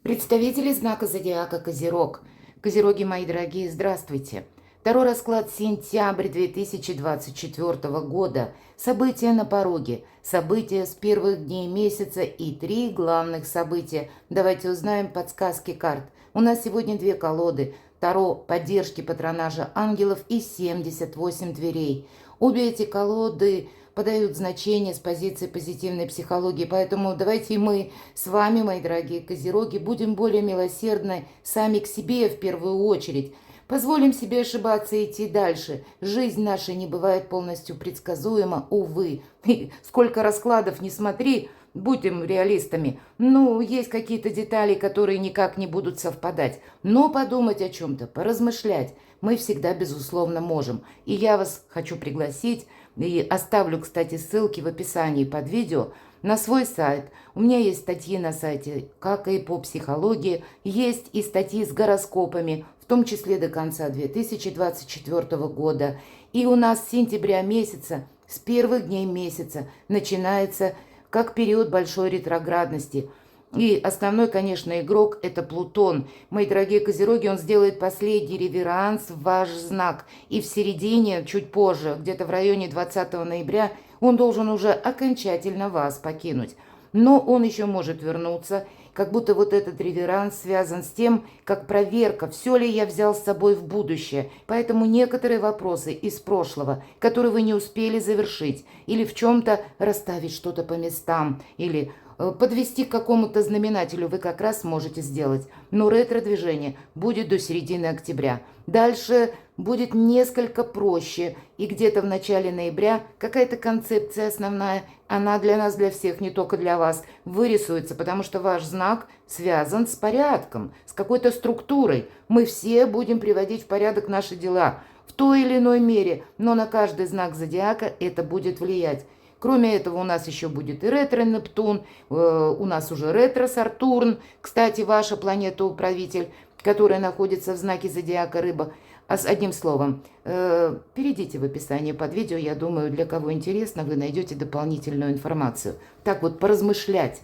Представители знака зодиака Козерог. Козероги, мои дорогие, здравствуйте. Второй расклад сентябрь 2024 года. События на пороге. События с первых дней месяца и 3 главных события. Давайте узнаем подсказки карт. У нас сегодня 2 колоды. Таро поддержки патронажа ангелов и 78 дверей. Обе эти колоды подают значение с позиции позитивной психологии. Поэтому давайте мы с вами, мои дорогие козероги, будем более милосердны сами к себе в первую очередь. Позволим себе ошибаться и идти дальше. Жизнь наша не бывает полностью предсказуема, увы. И сколько раскладов не смотри, будем реалистами. Ну, есть какие-то детали, которые никак не будут совпадать. Но подумать о чем-то, поразмышлять мы всегда, безусловно, можем. И я вас хочу пригласить, и оставлю, кстати, ссылки в описании под видео, на свой сайт. У меня есть статьи на сайте, как и по психологии, есть и статьи с гороскопами, в том числе до конца 2024 года. И у нас с сентября месяца, с первых дней месяца, начинается как период большой ретроградности. И основной, конечно, игрок – это Плутон. Мои дорогие козероги, он сделает последний реверанс в ваш знак. И в середине, чуть позже, где-то в районе 20 ноября, он должен уже окончательно вас покинуть. Но он еще может вернуться, как будто вот этот реверанс связан с тем, как проверка, все ли я взял с собой в будущее. Поэтому некоторые вопросы из прошлого, которые вы не успели завершить, или в чем-то расставить что-то по местам, или подвести к какому-то знаменателю вы как раз можете сделать. Но ретро-движение будет до середины октября. Дальше будет несколько проще. И где-то в начале ноября какая-то концепция основная, она для нас, для всех, не только для вас, вырисуется, потому что ваш знак связан с порядком, с какой-то структурой. Мы все будем приводить в порядок наши дела в той или иной мере, но на каждый знак зодиака это будет влиять. Кроме этого, у нас еще будет и ретро-Нептун, у нас уже ретро-Сатурн, кстати, ваша планета-управитель, которая находится в знаке зодиака Рыба. А с одним словом, перейдите в описание под видео, я думаю, для кого интересно, вы найдете дополнительную информацию. Так вот, поразмышлять.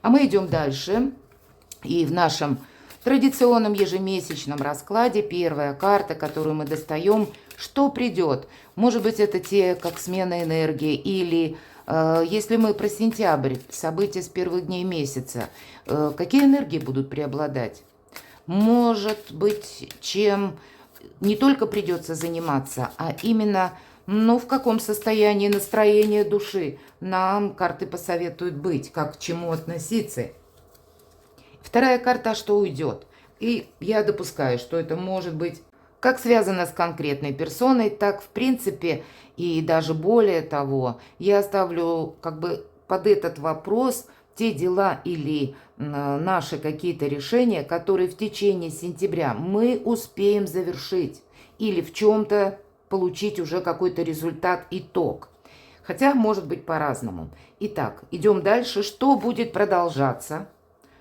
А мы идем дальше, и в нашем традиционном ежемесячном раскладе первая карта, которую мы достаем, что придет. Может быть, это те, как смена энергии, или если мы про сентябрь, события с первых дней месяца, какие энергии будут преобладать? Может быть, чем не только придется заниматься, а именно, в каком состоянии настроения души нам карты посоветуют быть, как к чему относиться. Вторая карта, что уйдет. И я допускаю, что это может быть как связано с конкретной персоной, так в принципе и даже более того, я ставлю как бы под этот вопрос те дела или наши какие-то решения, которые в течение сентября мы успеем завершить или в чем-то получить уже какой-то результат, итог. Хотя может быть по-разному. Итак, идем дальше. Что будет продолжаться?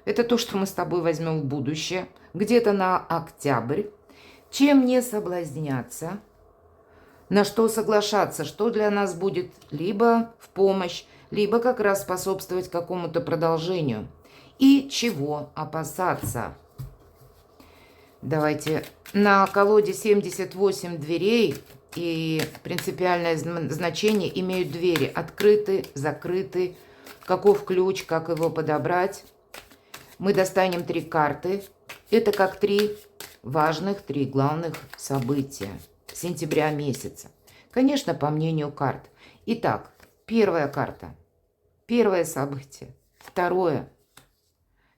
Это то, что мы с тобой возьмем в будущее, где-то на октябрь. Чем не соблазняться, на что соглашаться, что для нас будет либо в помощь, либо как раз способствовать какому-то продолжению. И чего опасаться. Давайте на колоде 78 дверей, и принципиальное значение имеют двери. Открыты, закрыты, каков ключ, как его подобрать. Мы достанем 3 карты. Это как 3 важных, 3 главных события сентября месяца. Конечно, по мнению карт. Итак, первая карта. Первое событие. Второе.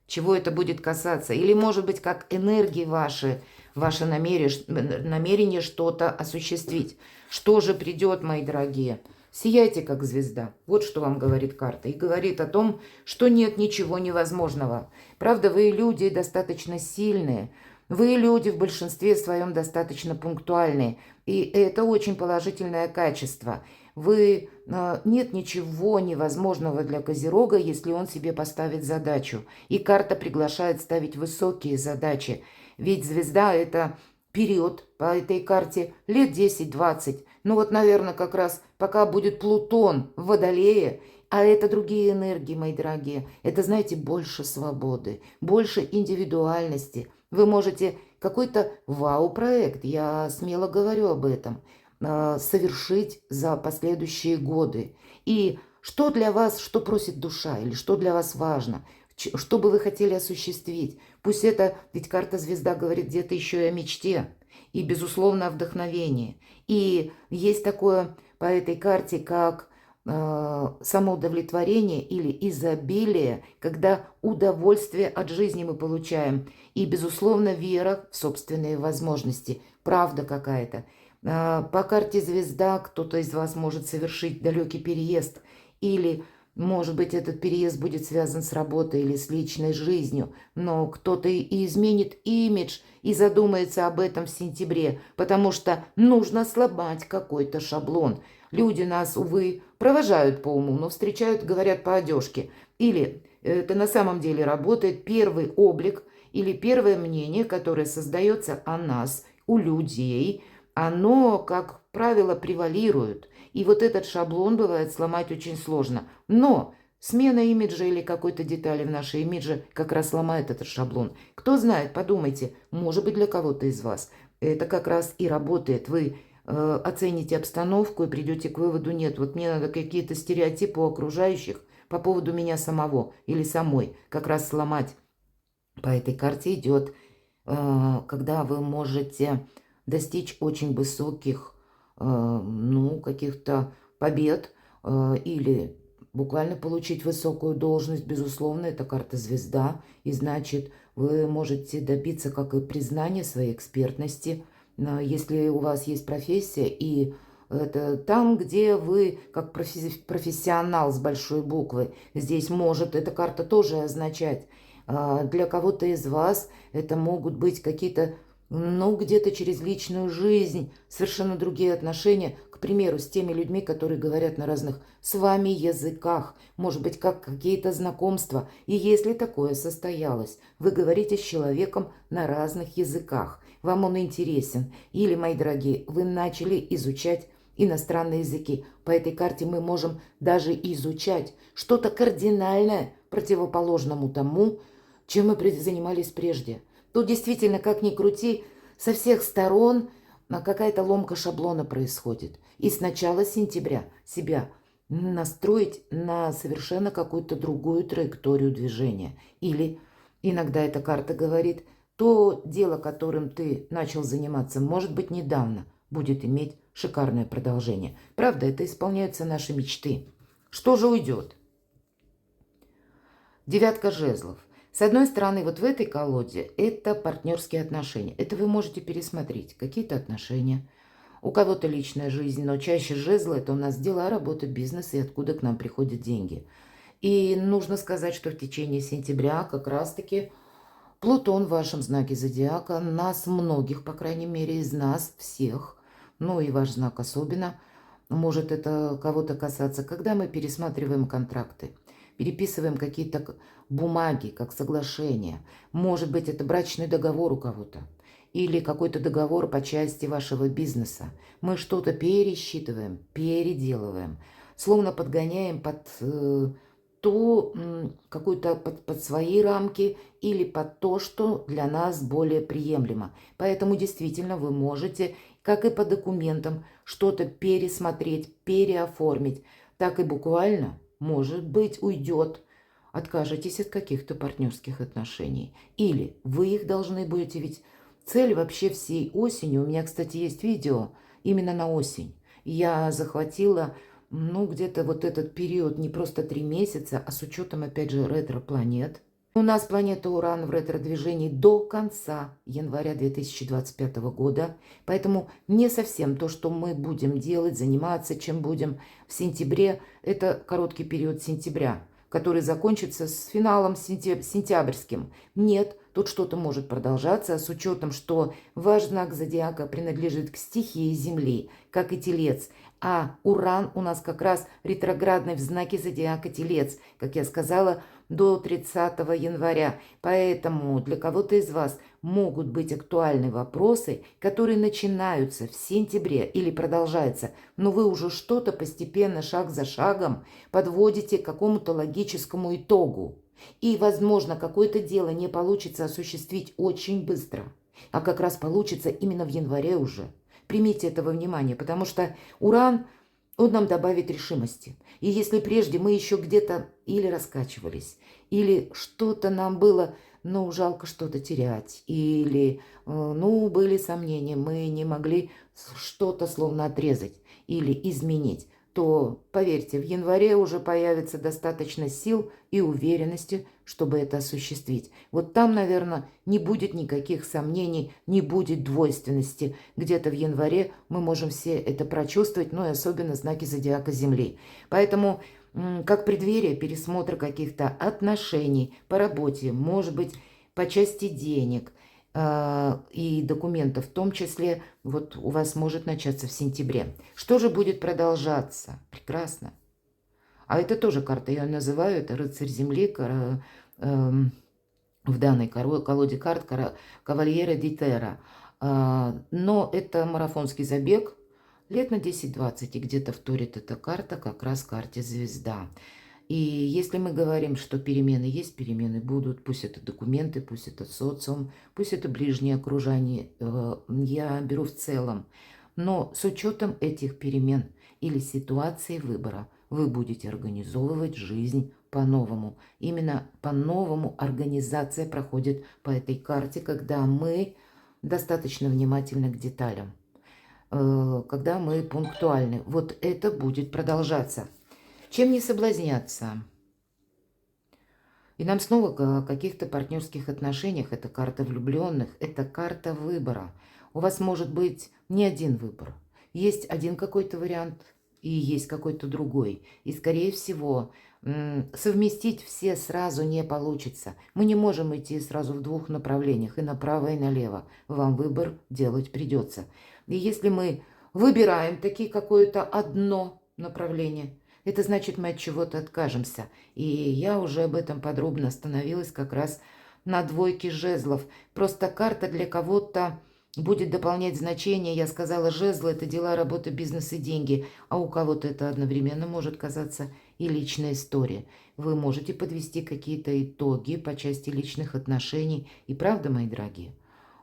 Чего это будет касаться? Или, может быть, как энергии ваше намерение что-то осуществить. Что же придет, мои дорогие? Сияйте, как звезда. Вот что вам говорит карта. И говорит о том, что нет ничего невозможного. Правда, вы люди достаточно сильные. Вы люди в большинстве своем достаточно пунктуальные. И это очень положительное качество. Нет ничего невозможного для Козерога, если он себе поставит задачу. И карта приглашает ставить высокие задачи. Ведь звезда – это период по этой карте лет 10-20. Ну вот, наверное, как раз пока будет Плутон в Водолее, А это другие энергии, мои дорогие. Это, знаете, больше свободы, больше индивидуальности. Вы можете какой-то вау-проект, я смело говорю об этом, совершить за последующие годы. И что для вас, что просит душа, или что для вас важно, что бы вы хотели осуществить. Пусть это, ведь карта звезда говорит где-то еще и о мечте, и, безусловно, о вдохновении. И есть такое по этой карте, как самоудовлетворение или изобилие, когда удовольствие от жизни мы получаем. И, безусловно, вера в собственные возможности, правда какая-то. По карте звезда кто-то из вас может совершить далекий переезд, или, может быть, этот переезд будет связан с работой или с личной жизнью, но кто-то и изменит имидж и задумается об этом в сентябре, потому что нужно сломать какой-то шаблон. Люди нас, увы, провожают по уму, но встречают, говорят по одежке. Или это на самом деле работает первый облик или первое мнение, которое создается о нас, у людей, оно, как правило, превалирует. И вот этот шаблон бывает сломать очень сложно. Но смена имиджа или какой-то детали в нашей имидже как раз ломает этот шаблон. Кто знает, подумайте, может быть, для кого-то из вас это как раз и работает. Вы оцените обстановку и придете к выводу: нет, вот мне надо какие-то стереотипы у окружающих по поводу меня самого или самой как раз сломать. По этой карте идет, когда вы можете достичь очень высоких, каких-то побед или буквально получить высокую должность. Безусловно, это карта звезда, и значит, вы можете добиться как и признания своей экспертности, если у вас есть профессия, и это там, где вы как профессионал с большой буквы. Здесь может эта карта тоже означать. Для кого-то из вас это могут быть какие-то, где-то через личную жизнь, совершенно другие отношения, к примеру, с теми людьми, которые говорят на разных с вами языках, может быть, как какие-то знакомства. И если такое состоялось, вы говорите с человеком на разных языках, вам он интересен. Или, мои дорогие, вы начали изучать иностранные языки. По этой карте мы можем даже изучать что-то кардинальное противоположному тому, чем мы занимались прежде. Тут действительно, как ни крути, со всех сторон какая-то ломка шаблона происходит. И с начала сентября себя настроить на совершенно какую-то другую траекторию движения. Или иногда эта карта говорит: то дело, которым ты начал заниматься, может быть, недавно, будет иметь шикарное продолжение. Правда, это исполняются наши мечты. Что же уйдет? Девятка жезлов. С одной стороны, вот в этой колоде это партнерские отношения. Это вы можете пересмотреть. Какие-то отношения. У кого-то личная жизнь, но чаще жезлы — это у нас дела, работа, бизнес и откуда к нам приходят деньги. И нужно сказать, что в течение сентября как раз-таки Плутон в вашем знаке зодиака нас многих, по крайней мере, из нас всех, и ваш знак особенно, может это кого-то касаться, когда мы пересматриваем контракты, переписываем какие-то бумаги, как соглашения. Может быть, это брачный договор у кого-то или какой-то договор по части вашего бизнеса. Мы что-то пересчитываем, переделываем, словно подгоняем под какую-то под свои рамки или под то, что для нас более приемлемо. Поэтому действительно вы можете, как и по документам, что-то пересмотреть, переоформить. Так и буквально, может быть, уйдет. Откажетесь от каких-то партнерских отношений. Или вы их должны будете, ведь цель вообще всей осени, у меня, кстати, есть видео именно на осень. Я захватила где-то вот этот период не просто 3 месяца, а с учетом, опять же, ретро-планет. У нас планета Уран в ретро-движении до конца января 2025 года. Поэтому не совсем то, что мы будем делать, заниматься, чем будем в сентябре. Это короткий период сентября, который закончится с финалом сентябрьским. Нет, тут что-то может продолжаться, с учетом, что ваш знак зодиака принадлежит к стихии Земли, как и Телец. А Уран у нас как раз ретроградный в знаке зодиака Телец. Как я сказала, до 30 января. Поэтому для кого-то из вас могут быть актуальны вопросы, которые начинаются в сентябре или продолжаются, но вы уже что-то постепенно, шаг за шагом подводите к какому-то логическому итогу. И, возможно, какое-то дело не получится осуществить очень быстро, а как раз получится именно в январе уже. Примите это во внимание, потому что Уран, он нам добавит решимости. И если прежде мы еще где-то или раскачивались, или что-то нам было, ну, жалко что-то терять, или, ну, были сомнения, мы не могли что-то словно отрезать или изменить, то, поверьте, в январе уже появится достаточно сил и уверенности, чтобы это осуществить. Вот там, наверное, не будет никаких сомнений, не будет двойственности. Где-то в январе мы можем все это прочувствовать, ну и особенно знаки зодиака Земли. Поэтому, как преддверие пересмотра каких-то отношений по работе, может быть, по части денег – и документов, в том числе, вот у вас может начаться в сентябре. Что же будет продолжаться? Прекрасно. А это тоже карта, я ее называю, это рыцарь земли, в данной колоде карт кавальера ди терра. Но это марафонский забег лет на 10-20, и где-то вторит эта карта как раз карте звезда. И если мы говорим, что перемены есть, перемены будут, пусть это документы, пусть это социум, пусть это ближнее окружение, я беру в целом. Но с учетом этих перемен или ситуации выбора вы будете организовывать жизнь по-новому. Именно по-новому организация проходит по этой карте, когда мы достаточно внимательны к деталям, когда мы пунктуальны. Вот это будет продолжаться. Чем не соблазняться? И нам снова о каких-то партнерских отношениях. Это карта влюбленных, это карта выбора. У вас может быть не один выбор. Есть один какой-то вариант и есть какой-то другой. И, скорее всего, совместить все сразу не получится. Мы не можем идти сразу в двух направлениях, и направо, и налево. Вам выбор делать придется. И если мы выбираем таки какое-то одно направление, это значит, мы от чего-то откажемся. И я уже об этом подробно остановилась как раз на двойке жезлов. Просто карта для кого-то будет дополнять значение. Я сказала, жезлы – это дела, работа, бизнес и деньги. А у кого-то это одновременно может казаться и личная история. Вы можете подвести какие-то итоги по части личных отношений. И правда, мои дорогие,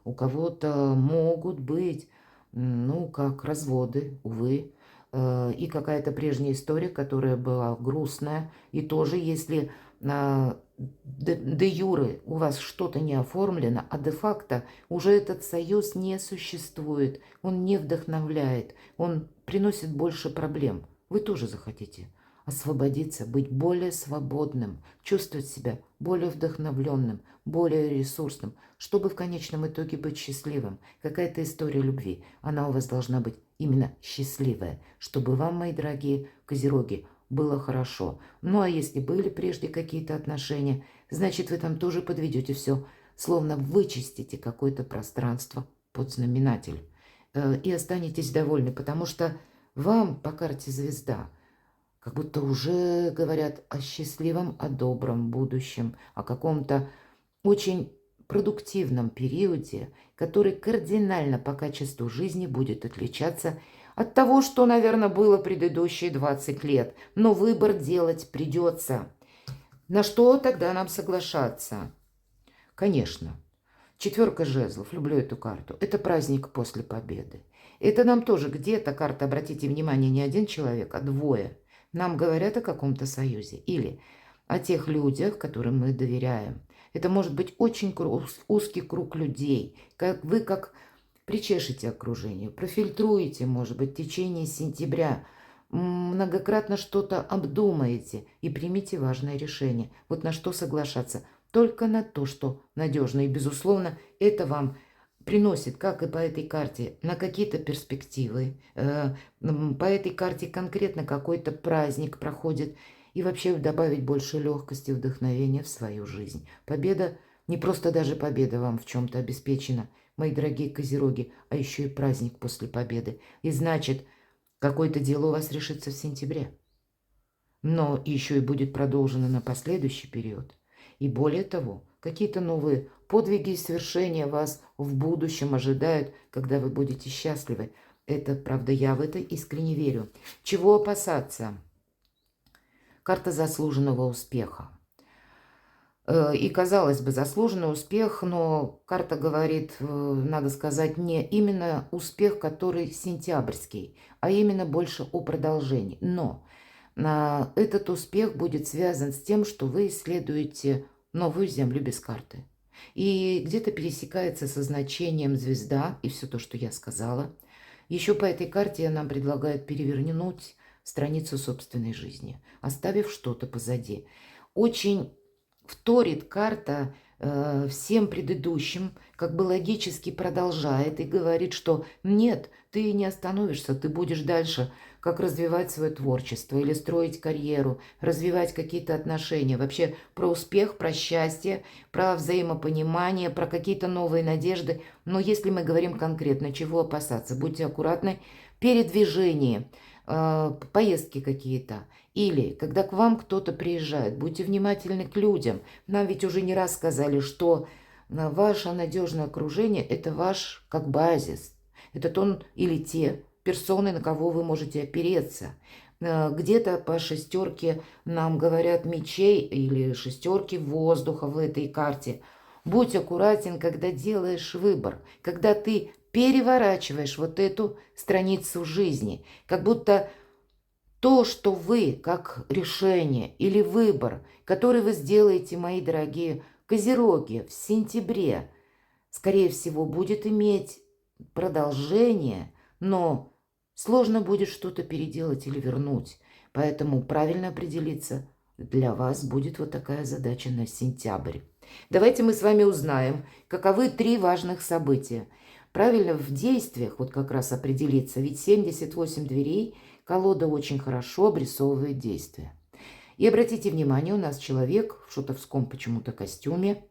у кого-то могут быть, ну, как разводы, увы, и какая-то прежняя история, которая была грустная. И тоже, если де юре у вас что-то не оформлено, а де-факто уже этот союз не существует, он не вдохновляет, он приносит больше проблем, вы тоже захотите освободиться, быть более свободным, чувствовать себя более вдохновленным, более ресурсным, чтобы в конечном итоге быть счастливым. Какая-то история любви, она у вас должна быть именно счастливая, чтобы вам, мои дорогие козероги, было хорошо. Ну, а если были прежде какие-то отношения, значит, вы там тоже подведете все, словно вычистите какое-то пространство под знаменатель и останетесь довольны, потому что вам по карте звезда как будто уже говорят о счастливом, о добром будущем, о каком-то очень продуктивном периоде, который кардинально по качеству жизни будет отличаться от того, что, наверное, было предыдущие 20 лет. Но выбор делать придется. На что тогда нам соглашаться? Конечно, четверка жезлов, люблю эту карту, это праздник после победы. Это нам тоже где-то карта, обратите внимание, не один человек, а двое. Нам говорят о каком-то союзе или о тех людях, которым мы доверяем. Это может быть очень узкий круг людей. Вы как причешете окружение, профильтруете, может быть, в течение сентября, многократно что-то обдумаете и примите важное решение. Вот на что соглашаться? Только на то, что надежно. И, безусловно, это вам приносит, как и по этой карте, на какие-то перспективы. По этой карте конкретно какой-то праздник проходит. И вообще добавить больше легкости и вдохновения в свою жизнь. Победа, не просто даже победа вам в чем-то обеспечена, мои дорогие козероги, а еще и праздник после победы. И значит, какое-то дело у вас решится в сентябре. Но еще и будет продолжено на последующий период. И более того, какие-то новые подвиги и свершения вас в будущем ожидают, когда вы будете счастливы. Это правда, я в это искренне верю. Чего опасаться? Карта заслуженного успеха. И, казалось бы, заслуженный успех, но карта говорит, надо сказать, не именно успех, который сентябрьский, а именно больше о продолжении. Но этот успех будет связан с тем, что вы исследуете новую землю без карты. И где-то пересекается со значением звезда и все то, что я сказала. Еще по этой карте нам предлагают перевернуть страницу собственной жизни, оставив что-то позади. Очень вторит карта всем предыдущим, как бы логически продолжает и говорит, что нет, ты не остановишься, ты будешь дальше, как развивать свое творчество или строить карьеру, развивать какие-то отношения. Вообще про успех, про счастье, про взаимопонимание, про какие-то новые надежды. Но если мы говорим конкретно, чего опасаться, будьте аккуратны, передвижение, поездки какие-то. Или когда к вам кто-то приезжает, будьте внимательны к людям. Нам ведь уже не раз сказали, что ваше надежное окружение – это ваш как базис. Это тот или те персоны, на кого вы можете опереться. Где-то по шестерке нам говорят мечей или шестерки воздуха в этой карте. Будь аккуратен, когда делаешь выбор, когда ты переворачиваешь вот эту страницу жизни, как будто то, что вы, как решение или выбор, который вы сделаете, мои дорогие козероги, в сентябре, скорее всего, будет иметь продолжение, но сложно будет что-то переделать или вернуть. Поэтому правильно определиться для вас будет вот такая задача на сентябрь. Давайте мы с вами узнаем, каковы 3 важных события. Правильно в действиях вот как раз определиться, ведь 78 дверей колода очень хорошо обрисовывает действия. И обратите внимание, у нас человек в шутовском почему-то костюме,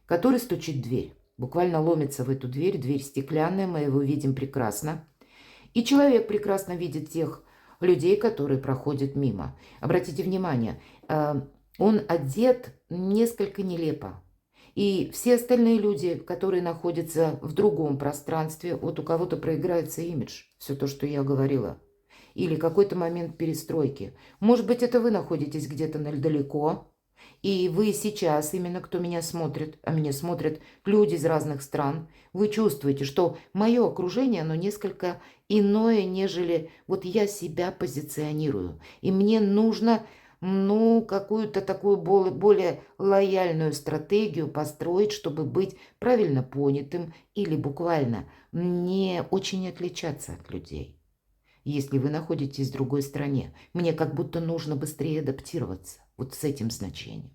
который стучит в дверь. Буквально ломится в эту дверь, дверь стеклянная, мы его видим прекрасно. И человек прекрасно видит тех людей, которые проходят мимо. Обратите внимание, он одет несколько нелепо. И все остальные люди, которые находятся в другом пространстве, вот у кого-то проиграется имидж, все то, что я говорила. Или какой-то момент перестройки. Может быть, это вы находитесь где-то далеко, и вы сейчас, именно кто меня смотрит, а меня смотрят люди из разных стран, вы чувствуете, что мое окружение, оно несколько иное, нежели вот я себя позиционирую. И мне нужно, какую-то такую более лояльную стратегию построить, чтобы быть правильно понятым или буквально не очень отличаться от людей. Если вы находитесь в другой стране, мне как будто нужно быстрее адаптироваться вот с этим значением.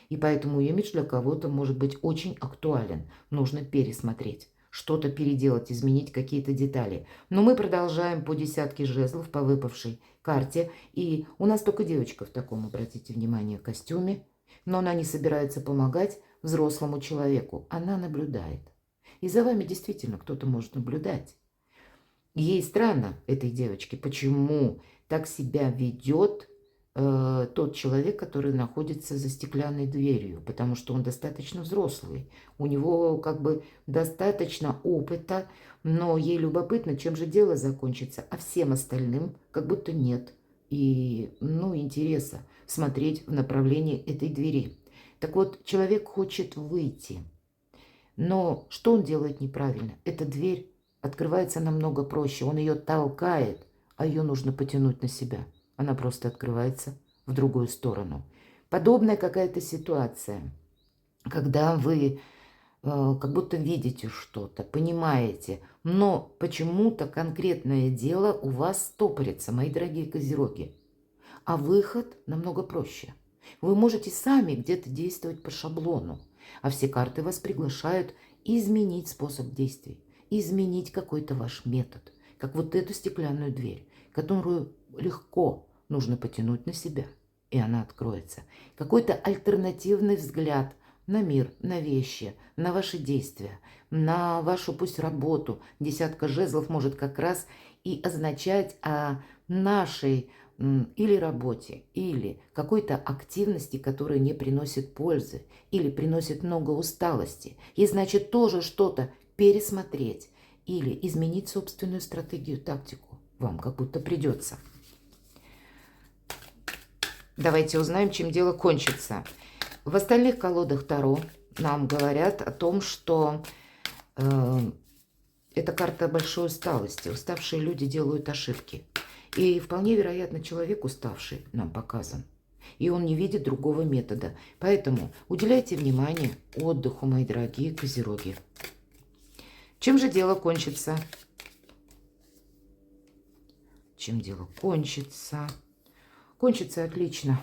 И поэтому имидж для кого-то может быть очень актуален. Нужно пересмотреть, что-то переделать, изменить какие-то детали. Но мы продолжаем по десятке жезлов по выпавшей карте. И у нас только девочка в таком, обратите внимание, костюме. Но она не собирается помогать взрослому человеку. Она наблюдает. И за вами действительно кто-то может наблюдать. Ей странно, этой девочке, почему так себя ведет тот человек, который находится за стеклянной дверью, потому что он достаточно взрослый, у него как бы достаточно опыта, но ей любопытно, чем же дело закончится, а всем остальным как будто нет. И, интереса смотреть в направлении этой двери. Так вот, человек хочет выйти, но что он делает неправильно? Эта дверь открывается намного проще. Он ее толкает, а ее нужно потянуть на себя. Она просто открывается в другую сторону. Подобная какая-то ситуация, когда вы как будто видите что-то, понимаете, но почему-то конкретное дело у вас стопорится, мои дорогие козероги. А выход намного проще. Вы можете сами где-то действовать по шаблону, а все карты вас приглашают изменить способ действий, изменить какой-то ваш метод, как вот эту стеклянную дверь, которую легко нужно потянуть на себя, и она откроется. Какой-то альтернативный взгляд на мир, на вещи, на ваши действия, на вашу пусть работу. Десятка жезлов может как раз и означать о нашей или работе, или какой-то активности, которая не приносит пользы, или приносит много усталости. И значит тоже что-то пересмотреть или изменить собственную стратегию, тактику. Вам как будто придется. Давайте узнаем, чем дело кончится. В остальных колодах Таро нам говорят о том, что это карта большой усталости. Уставшие люди делают ошибки. И вполне вероятно, человек уставший нам показан. И он не видит другого метода. Поэтому уделяйте внимание отдыху, мои дорогие козероги. Чем же дело кончится? Чем дело кончится? Кончится отлично.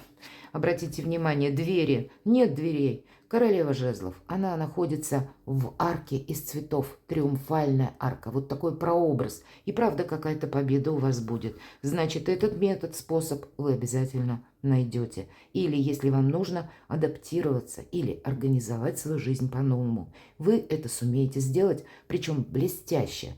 Обратите внимание, двери. Нет дверей. Королева жезлов. Она находится в арке из цветов. Триумфальная арка. Вот такой прообраз. И правда какая-то победа у вас будет. Значит, этот метод, способ вы обязательно найдете. Или, если вам нужно, адаптироваться или организовать свою жизнь по-новому. Вы это сумеете сделать, причем блестяще.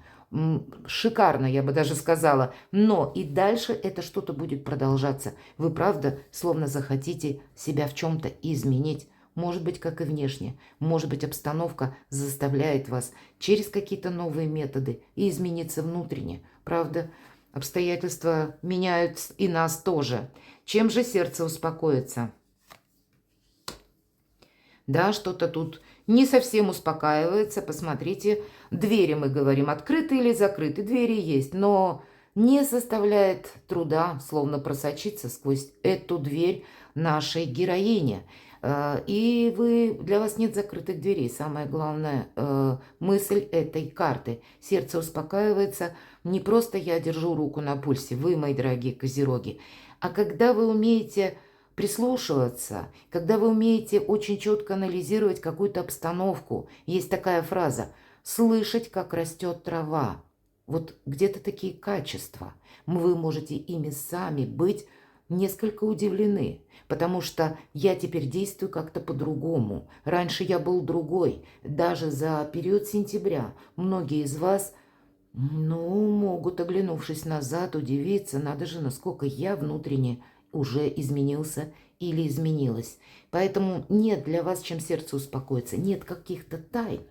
Шикарно, я бы даже сказала, но и дальше это что-то будет продолжаться. Вы, правда, словно захотите себя в чем-то изменить. Может быть, как и внешне. Может быть, обстановка заставляет вас через какие-то новые методы и измениться внутренне. Правда, обстоятельства меняют и нас тоже. Чем же сердце успокоится? Да, что-то тут не совсем успокаивается. Посмотрите, двери, мы говорим, открыты или закрыты. Двери есть, но не составляет труда, словно просочиться сквозь эту дверь нашей героини. И для вас нет закрытых дверей. Самая главная мысль этой карты. Сердце успокаивается. Не просто я держу руку на пульсе, вы, мои дорогие козероги, а когда вы умеете прислушиваться, когда вы умеете очень четко анализировать какую-то обстановку. Есть такая фраза «слышать, как растет трава». Вот где-то такие качества. Вы можете ими сами быть несколько удивлены, потому что я теперь действую как-то по-другому. Раньше я был другой. Даже за период сентября многие из вас, могут, оглянувшись назад, удивиться, надо же, насколько я внутренне уже изменился или изменилась. Поэтому нет для вас, чем сердце успокоится. Нет каких-то тайн.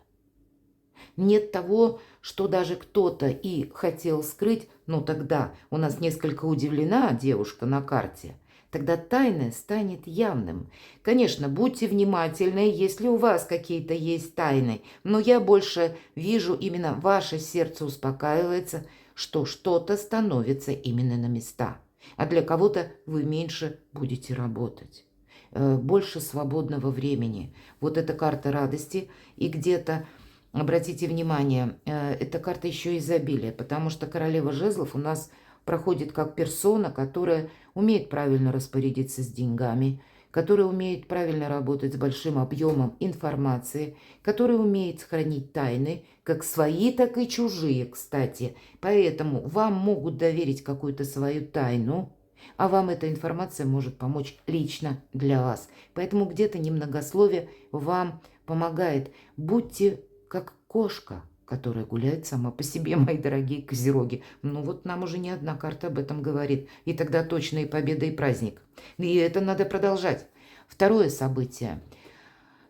Нет того, что даже кто-то и хотел скрыть, но тогда у нас несколько удивлена девушка на карте. Тогда тайное станет явным. Конечно, будьте внимательны, если у вас какие-то есть тайны, но я больше вижу, именно ваше сердце успокаивается, что что-то становится именно на места. А для кого-то вы меньше будете работать. Больше свободного времени. Вот эта карта радости. И где-то, обратите внимание, эта карта еще изобилия, потому что королева жезлов у нас проходит как персона, которая умеет правильно распорядиться с деньгами, которая умеет правильно работать с большим объемом информации, которая умеет хранить тайны, как свои, так и чужие, кстати. Поэтому вам могут доверить какую-то свою тайну, а вам эта информация может помочь лично для вас. Поэтому где-то немногословие вам помогает. Будьте как кошка, которая гуляет сама по себе, мои дорогие козероги. Вот нам уже не одна карта об этом говорит. И тогда точно и победа, и праздник. И это надо продолжать. Второе событие.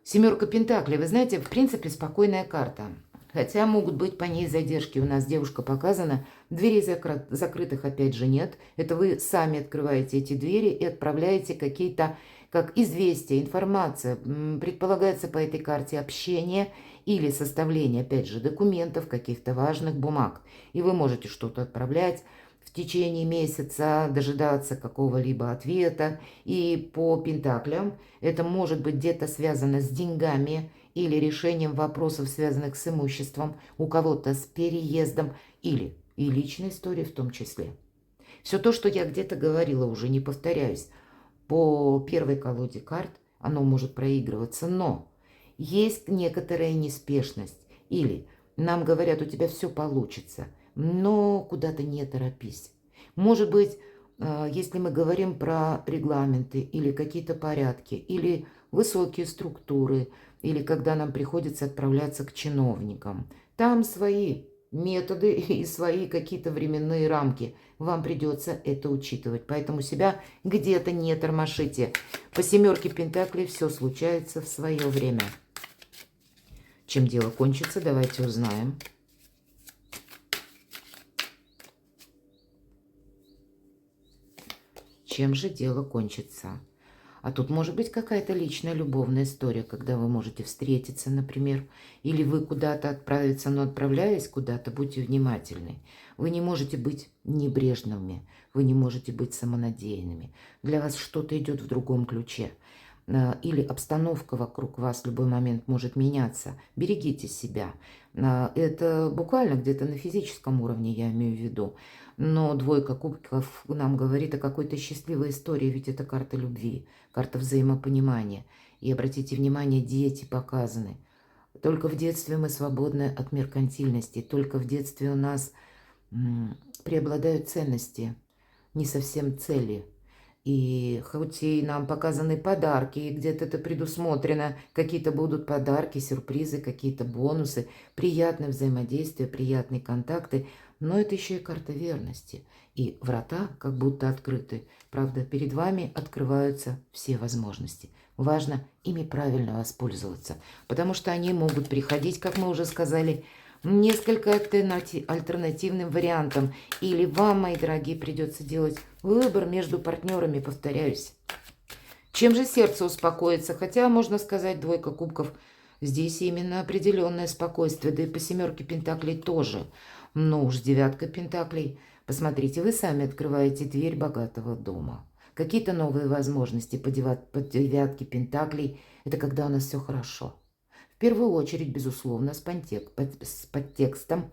Семерка Пентаклей. Вы знаете, в принципе, спокойная карта. Хотя могут быть по ней задержки. У нас девушка показана. Дверей закрытых опять же нет. Это вы сами открываете эти двери и отправляете какие-то, как известия, информация. Предполагается по этой карте общение или составление, опять же, документов, каких-то важных бумаг. И вы можете что-то отправлять в течение месяца, дожидаться какого-либо ответа. И по пентаклям это может быть где-то связано с деньгами или решением вопросов, связанных с имуществом, у кого-то с переездом или и личной историей в том числе. Все то, что я где-то говорила, уже не повторяюсь. По первой колоде карт оно может проигрываться, но есть некоторая неспешность. Или нам говорят, у тебя все получится, но куда-то не торопись. Может быть, если мы говорим про регламенты или какие-то порядки, или высокие структуры, или когда нам приходится отправляться к чиновникам, там свои методы и свои какие-то временные рамки. Вам придется это учитывать. Поэтому себя где-то не тормошите. По 7 Пентаклей все случается в свое время. Чем дело кончится, давайте узнаем. Чем же дело кончится? А тут может быть какая-то личная любовная история, когда вы можете встретиться, например, или вы куда-то отправиться, но отправляясь куда-то, будьте внимательны. Вы не можете быть небрежными, вы не можете быть самонадеянными. Для вас что-то идет в другом ключе. Или обстановка вокруг вас в любой момент может меняться. Берегите себя. Это буквально где-то на физическом уровне, я имею в виду. Но двойка кубков нам говорит о какой-то счастливой истории, ведь это карта любви, карта взаимопонимания. И обратите внимание, дети показаны. Только в детстве мы свободны от меркантильности, только в детстве у нас преобладают ценности, не совсем цели. И хоть и нам показаны подарки, и где-то это предусмотрено, какие-то будут подарки, сюрпризы, какие-то бонусы, приятное взаимодействие, приятные контакты, но это еще и карта верности. И врата как будто открыты. Правда, перед вами открываются все возможности. Важно ими правильно воспользоваться, потому что они могут приходить, как мы уже сказали, несколько альтернативным вариантам. Или вам, мои дорогие, придется делать выбор между партнерами, повторяюсь. Чем же сердце успокоится? Хотя, можно сказать, двойка кубков. Здесь именно определенное спокойствие. Да и по 7 Пентаклей тоже. Но уж 9 Пентаклей. Посмотрите, вы сами открываете дверь богатого дома. Какие-то новые возможности по 9 Пентаклей. Это когда у нас все хорошо. В первую очередь, безусловно, с подтекстом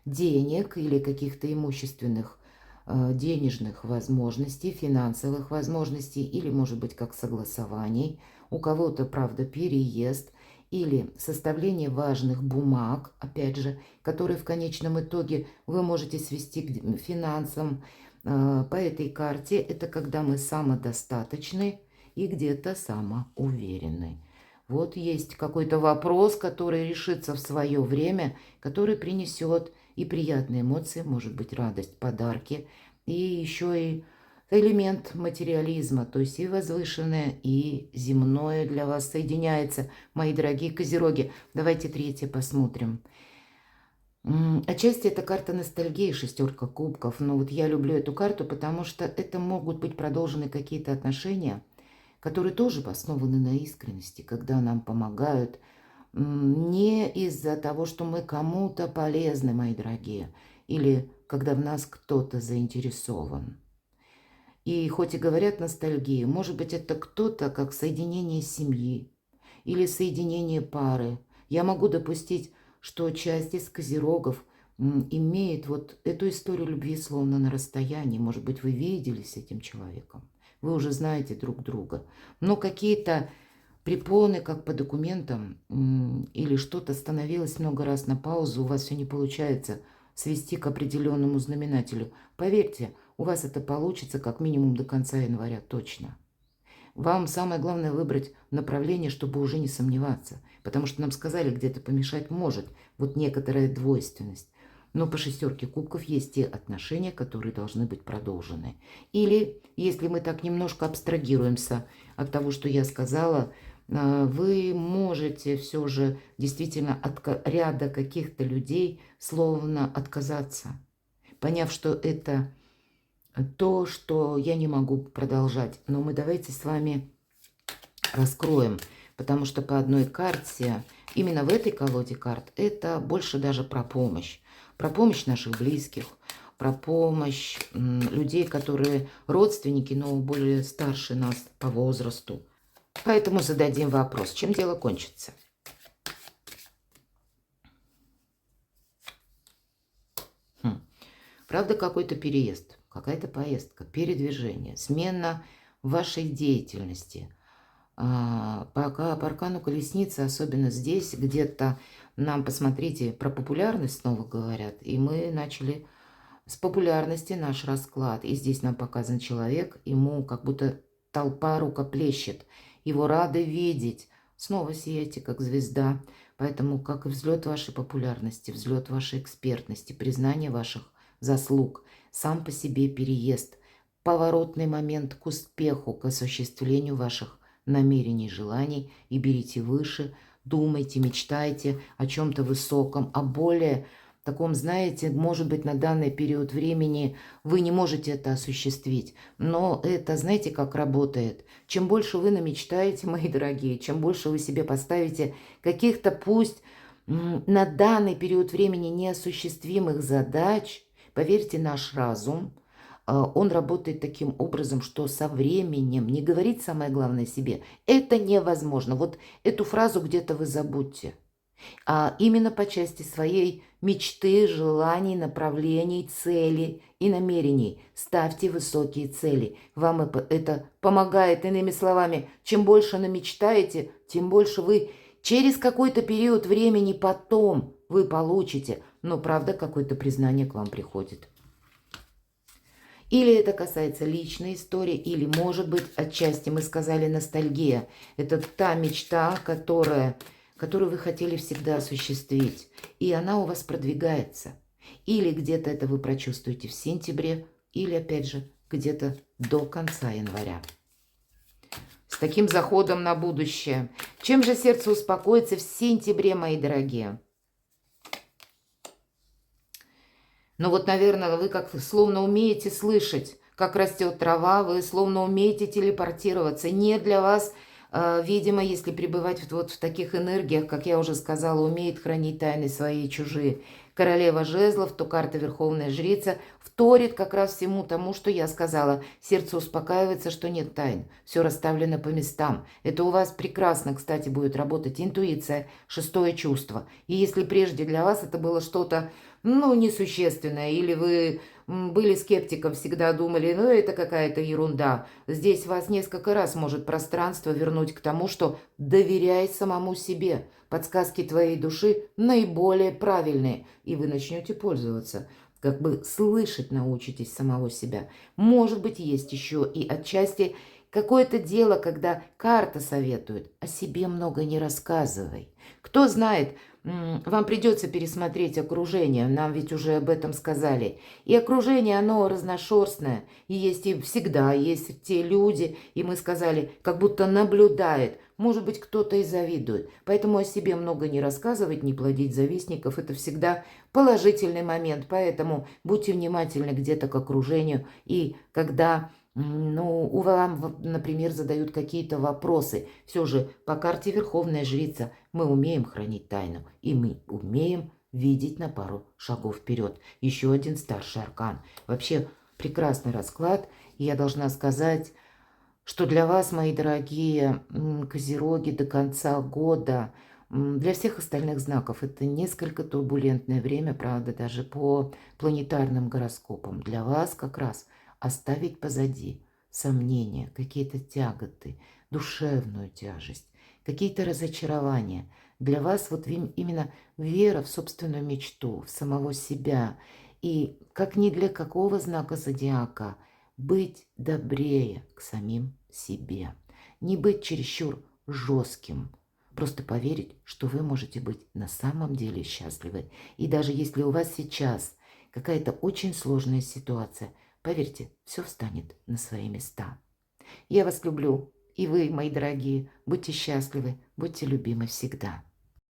денег или каких-то имущественных, денежных возможностей, финансовых возможностей, или, может быть, как согласований. У кого-то, правда, переезд или составление важных бумаг, опять же, которые в конечном итоге вы можете свести к финансам. По этой карте это когда мы самодостаточны и где-то самоуверены. Вот есть какой-то вопрос, который решится в свое время, который принесет и приятные эмоции, может быть, радость, подарки, и еще и элемент материализма, то есть и возвышенное, и земное для вас соединяется, мои дорогие козероги. Давайте третье посмотрим. Отчасти это карта ностальгии, 6 кубков, но вот я люблю эту карту, потому что это могут быть продолжены какие-то отношения, которые тоже основаны на искренности, когда нам помогают не из-за того, что мы кому-то полезны, мои дорогие, или когда в нас кто-то заинтересован. И хоть и говорят ностальгия, может быть, это кто-то как соединение семьи или соединение пары. Я могу допустить, что часть из козерогов имеет вот эту историю любви словно на расстоянии. Может быть, вы виделись с этим человеком. Вы уже знаете друг друга. Но какие-то препоны, как по документам, или что-то становилось много раз на паузу, у вас все не получается свести к определенному знаменателю. Поверьте, у вас это получится как минимум до конца января точно. Вам самое главное выбрать направление, чтобы уже не сомневаться. Потому что нам сказали, где-то помешать может. Вот некоторая двойственность. Но по 6 кубков есть те отношения, которые должны быть продолжены. Или, если мы так немножко абстрагируемся от того, что я сказала, вы можете все же действительно от ряда каких-то людей словно отказаться, поняв, что это то, что я не могу продолжать. Но мы давайте с вами раскроем, потому что по одной карте, именно в этой колоде карт, это больше даже про помощь наших близких, про помощь людей, которые родственники, но более старше нас по возрасту. Поэтому зададим вопрос, чем дело кончится. Правда, какой-то переезд, какая-то поездка, передвижение, смена вашей деятельности. Пока по аркану колесницы, особенно здесь, где-то нам, посмотрите, про популярность снова говорят. И мы начали с популярности наш расклад. И здесь нам показан человек, ему как будто толпа рукоплещет. Его рады видеть. Снова сияйте, как звезда. Поэтому, как и взлет вашей популярности, взлет вашей экспертности, признание ваших заслуг, сам по себе переезд, поворотный момент к успеху, к осуществлению ваших намерений, желаний, и берите выше, думайте, мечтайте о чем-то высоком, о более таком, знаете, может быть, на данный период времени вы не можете это осуществить, но это, знаете, как работает. Чем больше вы намечтаете, мои дорогие, чем больше вы себе поставите каких-то, пусть на данный период времени неосуществимых задач, поверьте, наш разум, он работает таким образом, что со временем, не говорить самое главное себе, это невозможно. Вот эту фразу где-то вы забудьте. А именно по части своей мечты, желаний, направлений, целей и намерений. Ставьте высокие цели. Вам это помогает, иными словами, чем больше намечтаете, тем больше вы через какой-то период времени потом вы получите. Но правда, какое-то признание к вам приходит. Или это касается личной истории, или, может быть, отчасти мы сказали ностальгия. Это та мечта, которую вы хотели всегда осуществить, и она у вас продвигается. Или где-то это вы прочувствуете в сентябре, или, опять же, где-то до конца января. С таким заходом на будущее. Чем же сердце успокоится в сентябре, мои дорогие? Ну вот, наверное, вы как словно умеете слышать, как растет трава, вы словно умеете телепортироваться. Не для вас, видимо, если пребывать вот в таких энергиях, как я уже сказала, умеет хранить тайны свои и чужие. Королева жезлов, то карта Верховная Жрица, вторит как раз всему тому, что я сказала. Сердце успокаивается, что нет тайн. Все расставлено по местам. Это у вас прекрасно, кстати, будет работать интуиция, шестое чувство. И если прежде для вас это было что-то, ну, несущественное, или вы были скептиком, всегда думали, ну, это какая-то ерунда. Здесь вас несколько раз может пространство вернуть к тому, что доверяй самому себе. Подсказки твоей души наиболее правильные, и вы начнете пользоваться. Как бы слышать научитесь самого себя. Может быть, есть еще и отчасти какое-то дело, когда карта советует, о себе много не рассказывай. Кто знает, вам придется пересмотреть окружение, нам ведь уже об этом сказали. И окружение, оно разношерстное, и есть и всегда, есть те люди, и мы сказали, как будто наблюдает. Может быть, кто-то и завидует. Поэтому о себе много не рассказывать, не плодить завистников, это всегда положительный момент. Поэтому будьте внимательны где-то к окружению, и когда... Ну, у вам, например, задают какие-то вопросы. Все же по карте Верховная Жрица мы умеем хранить тайну, и мы умеем видеть на пару шагов вперед. Еще один старший аркан. Вообще прекрасный расклад. И я должна сказать, что для вас, мои дорогие козероги, до конца года, для всех остальных знаков это несколько турбулентное время, правда, даже по планетарным гороскопам. Для вас как раз оставить позади сомнения, какие-то тяготы, душевную тяжесть, какие-то разочарования. Для вас вот именно вера в собственную мечту, в самого себя. И как ни для какого знака зодиака, быть добрее к самим себе. Не быть чересчур жестким. Просто поверить, что вы можете быть на самом деле счастливы. И даже если у вас сейчас какая-то очень сложная ситуация, поверьте, все встанет на свои места. Я вас люблю. И вы, мои дорогие, будьте счастливы, будьте любимы всегда.